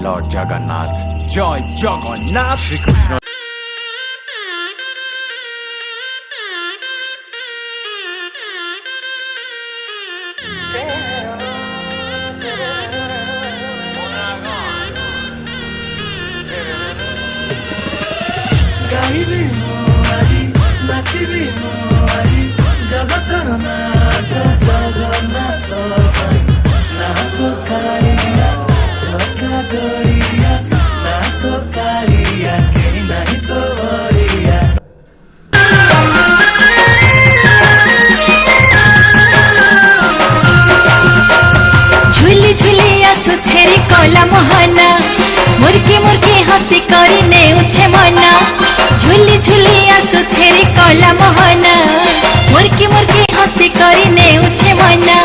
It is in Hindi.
Lord Jagannath, Joy Jagannath, Shri Krishna. गाइबी मुआरी नाचिबी मुआरी जगतर नाथ जगन्नाथ नाथ कालिया जगा गरिया नाथ कालिया केही नाही तो बढिया झुली झुली आसु छेरी कला मोहना मुर्की मुर्की हसी करी नेउछे मना झुली झुली आसु छेरी कला मोहना मुर्की मुर्की हसी करी नेउछे मना